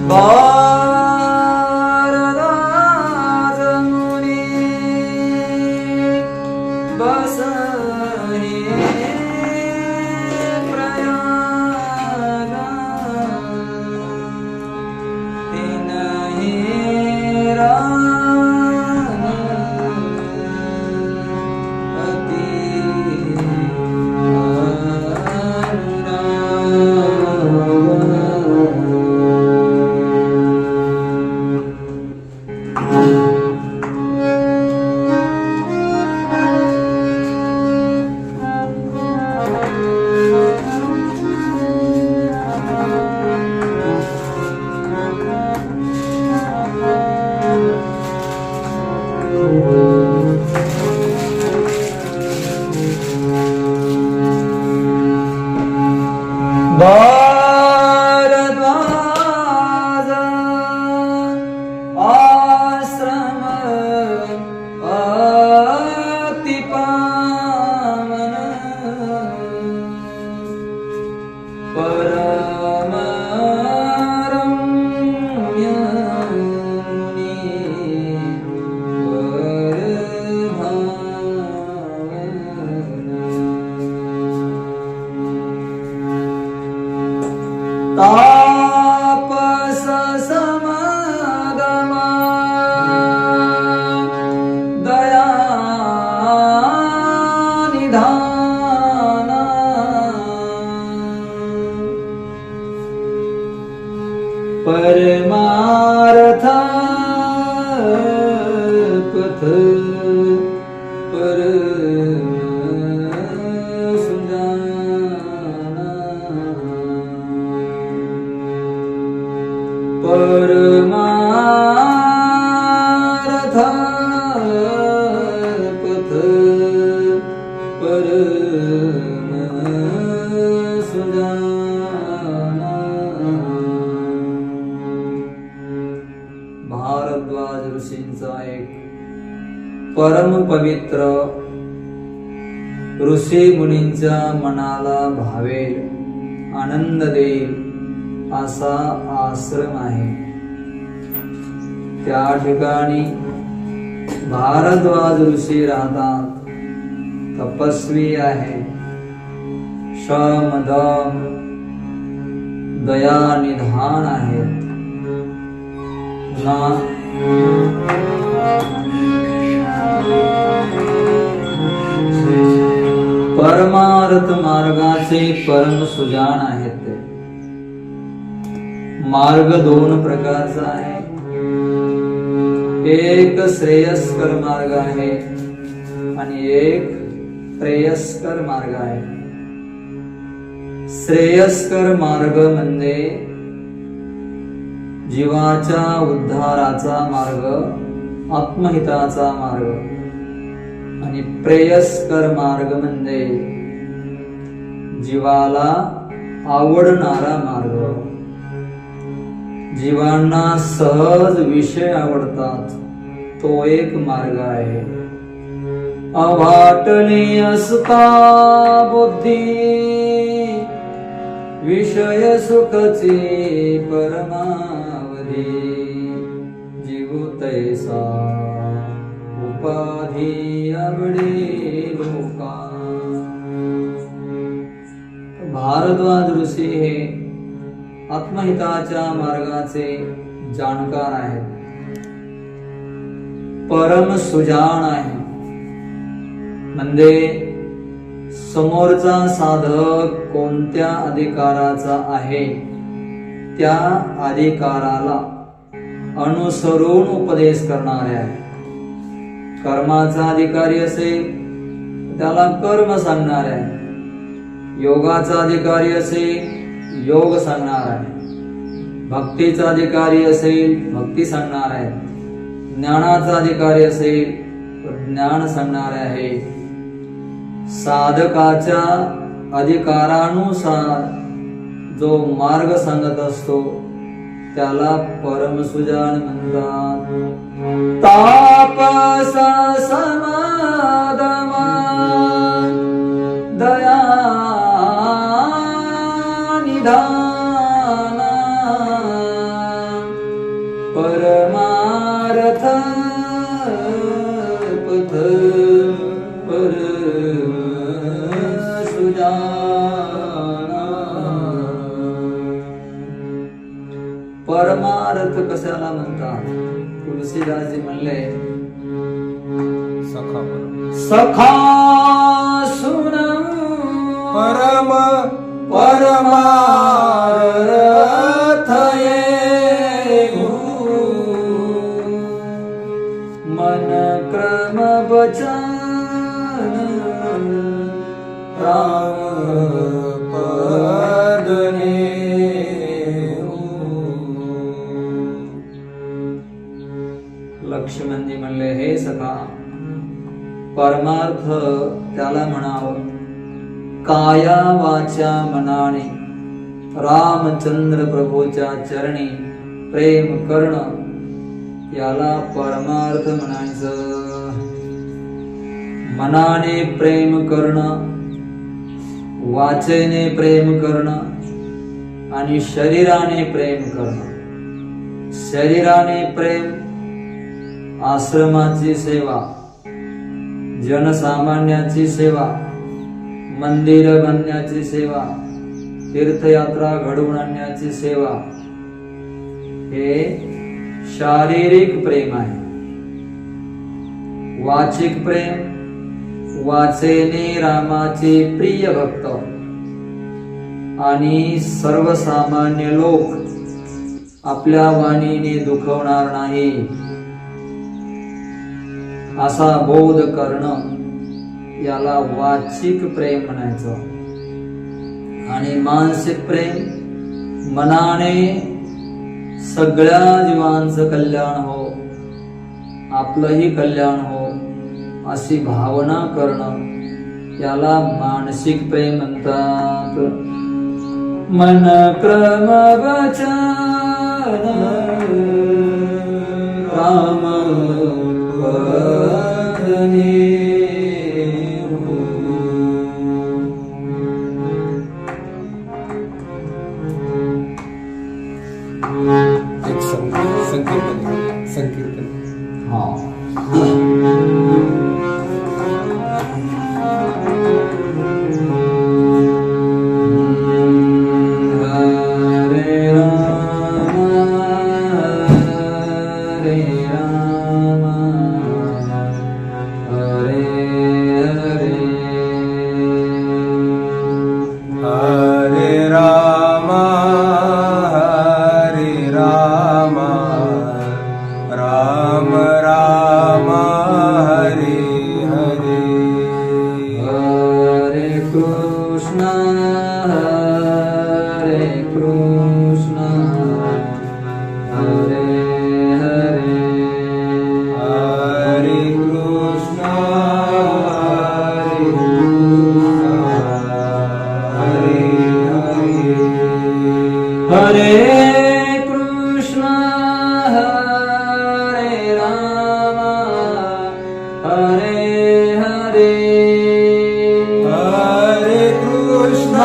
भारद्वाज मुनी बसहि प्रयागा तिनहि राम अति भारद्वाज आश्रम अति पावन परम रम्य मुनि तापस समदमा दया निधान परमार्थ पथ परमार्थ पथ परम सुजाना। भारद्वाज ऋषींचा एक परम पवित्र ऋषी मुनींच्या मनाला भावेल, आनंद देईल असा आश्रम आहे। त्या ठिकाणी भारद्वाज ऋषी राहतात, तपस्वी आहे, शम दम दया निधान आहे ना। परमार्थ मार्गाचे परम सुजाण आहेत ते। मार्ग दोन प्रकारचा आहे, एक श्रेयस्कर मार्ग आहे आणि एक प्रेयस्कर मार्ग आहे। श्रेयस्कर मार्ग म्हणजे जीवाच्या उद्धाराचा मार्ग, आत्महिताचा मार्ग, आणि प्रेयस्कर मार्ग म्हणजे जीवाला आवडणारा मार्ग। जीवांना सहज विषय आवडतात, तो एक मार्ग आहे। अवाटली असता बुद्धी विषय सुखची परमावधी, जीव तैसा उपाधी आवडे लोका। भारद्वाज ऋषी हे आत्महिताच्या मार्गाचे जाणकार आहेत, परम सुजाण आहे। म्हणजे समोरचा साधक कोणत्या अधिकाराचा आहे त्या अधिकाराला अनुसरून उपदेश करणारे आहे। कर्माचा अधिकारी असेल त्याला कर्म सांगणार आहे, योगाचा अधिकारी असेल योग सांगणार आहे, भक्तीचा अधिकारी असेल भक्ती सांगणार आहे, ज्ञानाचा अधिकारी असेल ज्ञान सांगणार आहे। साधकाच्या अधिकारानुसार जो मार्ग सांगत असतो त्याला परमसुजान म्हणतात। तापस समादमा दया निधाना परमार्थ कशाला म्हणतात? तुलसीदासजी म्हणले, सखा सुन परम परमार्थ येऊ, मन क्रम वचन राम पद नेऊ. लक्ष्मणजी म्हणले, हे सखा, परमार्थ त्याला म्हणावं काया वाचा मनाने रामचंद्र प्रभूच्या चरणी प्रेम करणं, याला परमार्थ म्हणायचं. मनाने प्रेम करणं, वाचेने प्रेम करणं आणि शरीराने प्रेम करणं. शरीराने प्रेम, आश्रमाची सेवा, जनसामान्याची सेवा, मंदिर बांधण्याची सेवा, तीर्थयात्रा घडवून आणण्याची सेवा, हे शारीरिक प्रेम आहे. वाचिक प्रेम, वाचेने रामाचे प्रिय भक्त आणि सर्वसामान्य लोक आपल्या वाणीने दुखवणार नाही असा बोध करणं, याला वाचिक प्रेम म्हणायचं. आणि मानसिक प्रेम, मनाने सगळ्या जीवांचं कल्याण हो, आपलंही कल्याण हो अशी भावना करणं, याला मानसिक प्रेम म्हणतात. मन क्रम वचन राम पद नेऊ. एक संकीर्तन हा. राम राम हरे हरे. हरे कृष्ण हरे हरे, हरे कृष्ण हरे हरे, हरे कृष्ण हरे राम हरे हरे, हरे कृष्ण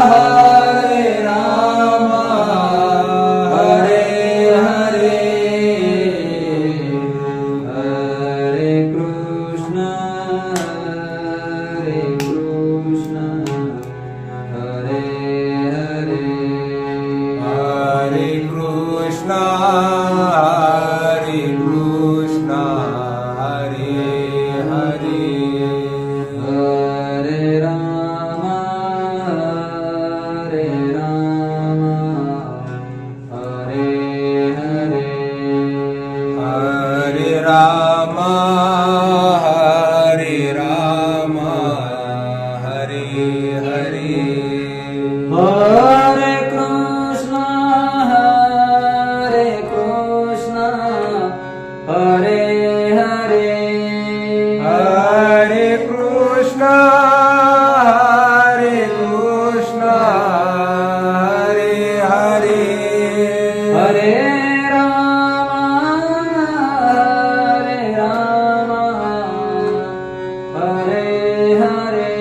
हरे राम हरे हरे, हरे कृष्ण हरे हरे, हरे कृष्ण हरे हरे, हरे राम हरे हरे, हरे राम हरे हरे, हरे कृष्ण हरे हरे, हरे कृष्ण हरे हरे, हरे राम हरे हरे,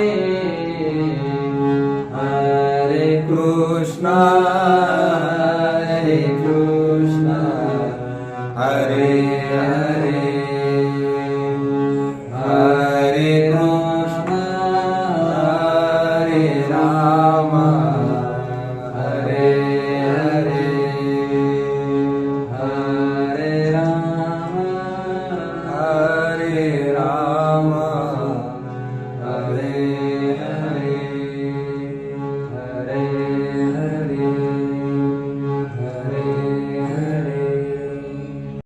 हरे कृष्ण हरे हरे, हरे कृष्ण